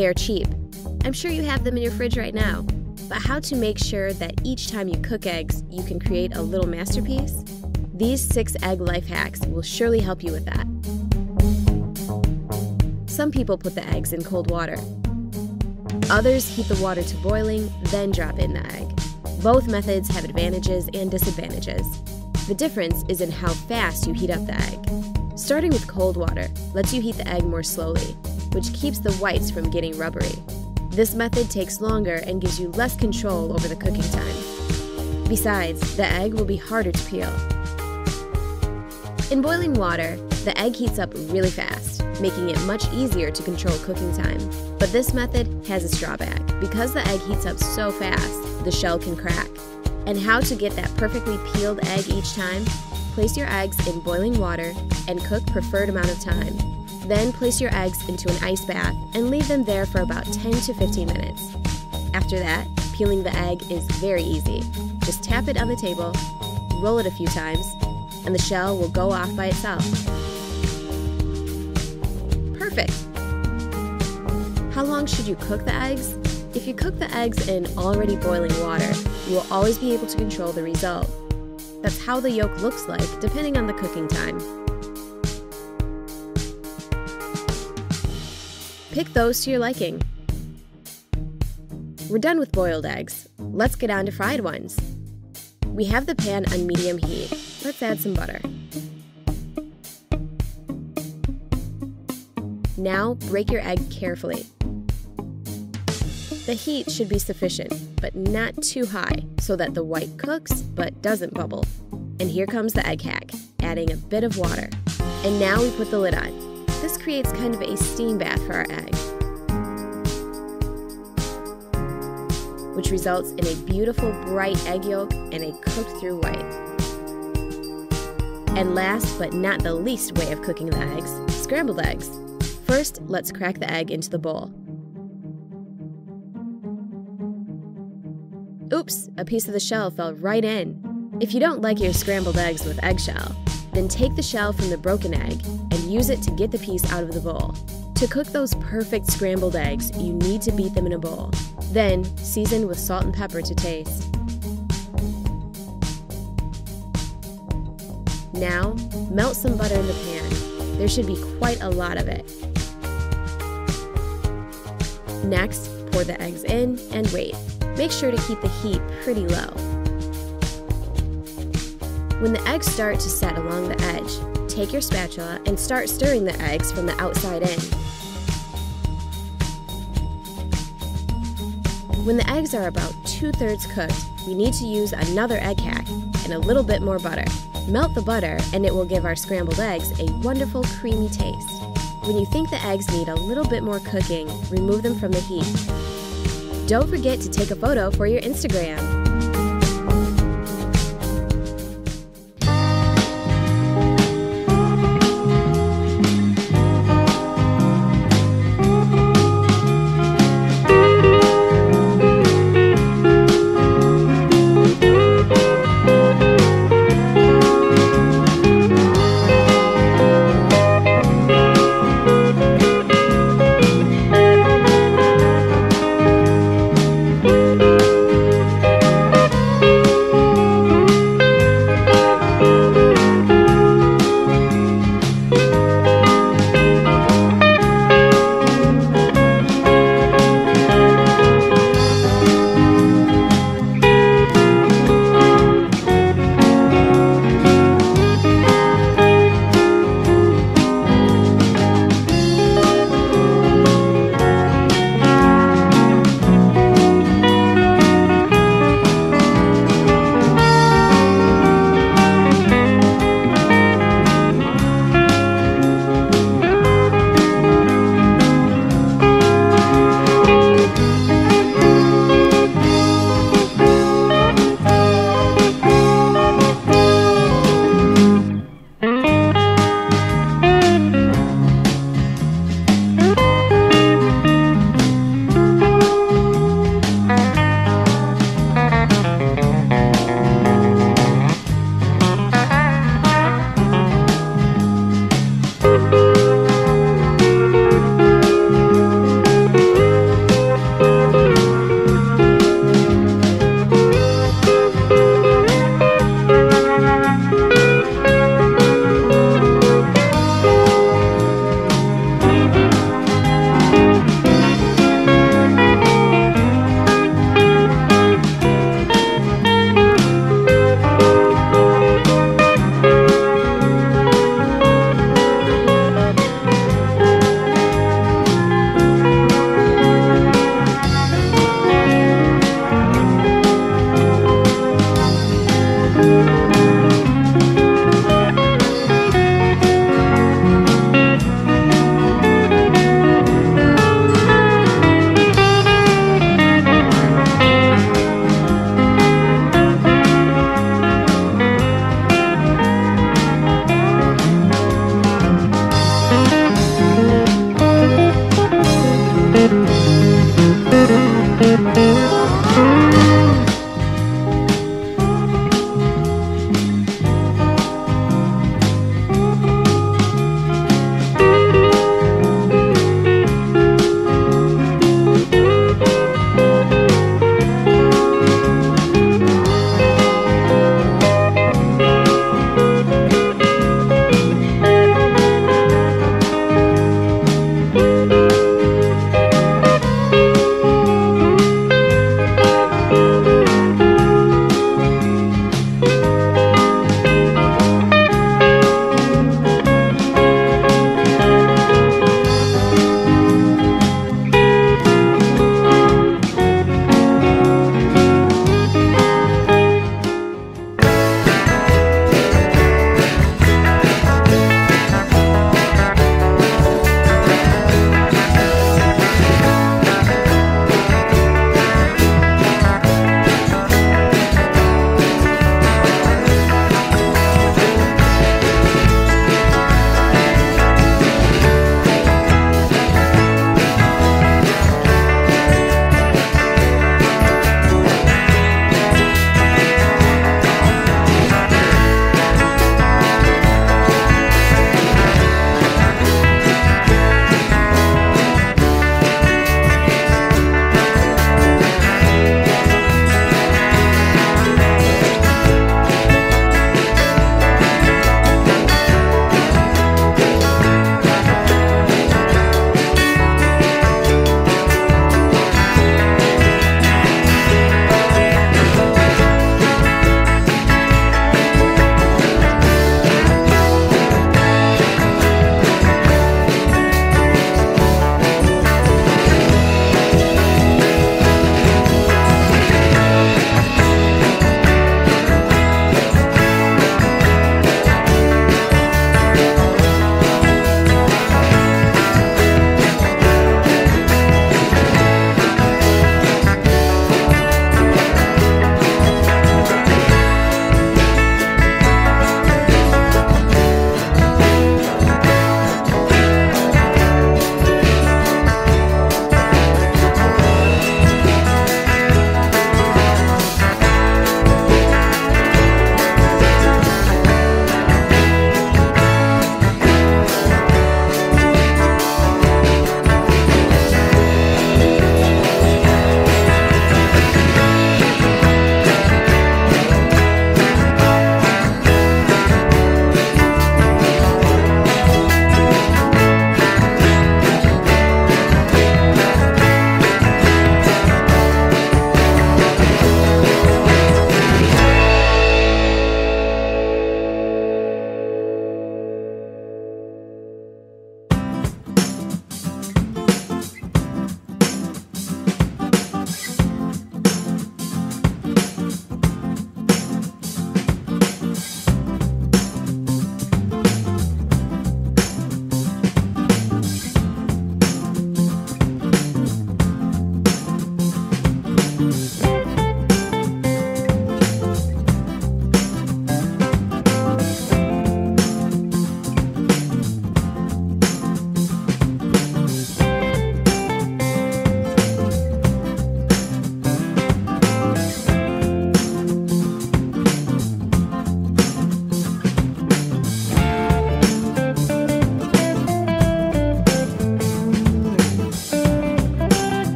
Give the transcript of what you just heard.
They are cheap. I'm sure you have them in your fridge right now. But how to make sure that each time you cook eggs, you can create a little masterpiece? These 6 egg life hacks will surely help you with that. Some people put the eggs in cold water. Others heat the water to boiling, then drop in the egg. Both methods have advantages and disadvantages. The difference is in how fast you heat up the egg. Starting with cold water lets you heat the egg more slowly, which keeps the whites from getting rubbery. This method takes longer and gives you less control over the cooking time. Besides, the egg will be harder to peel. In boiling water, the egg heats up really fast, making it much easier to control cooking time. But this method has its drawback. Because the egg heats up so fast, the shell can crack. And how to get that perfectly peeled egg each time? Place your eggs in boiling water and cook preferred amount of time. Then place your eggs into an ice bath and leave them there for about 10 to 15 minutes. After that, peeling the egg is very easy. Just tap it on the table, roll it a few times, and the shell will go off by itself. Perfect! How long should you cook the eggs? If you cook the eggs in already boiling water, you will always be able to control the result. That's how the yolk looks like, depending on the cooking time. Pick those to your liking. We're done with boiled eggs. Let's get on to fried ones. We have the pan on medium heat. Let's add some butter. Now break your egg carefully. The heat should be sufficient, but not too high, so that the white cooks but doesn't bubble. And here comes the egg hack, adding a bit of water. And now we put the lid on. This creates kind of a steam bath for our egg, which results in a beautiful bright egg yolk and a cooked-through white. And last but not the least way of cooking the eggs, scrambled eggs. First, let's crack the egg into the bowl. Oops, a piece of the shell fell right in. If you don't like your scrambled eggs with eggshell, then take the shell from the broken egg and use it to get the piece out of the bowl. To cook those perfect scrambled eggs, you need to beat them in a bowl. Then, season with salt and pepper to taste. Now, melt some butter in the pan. There should be quite a lot of it. Next, pour the eggs in and wait. Make sure to keep the heat pretty low. When the eggs start to set along the edge, take your spatula and start stirring the eggs from the outside in. When the eggs are about 2/3 cooked, we need to use another egg hack and a little bit more butter. Melt the butter and it will give our scrambled eggs a wonderful creamy taste. When you think the eggs need a little bit more cooking, remove them from the heat. Don't forget to take a photo for your Instagram.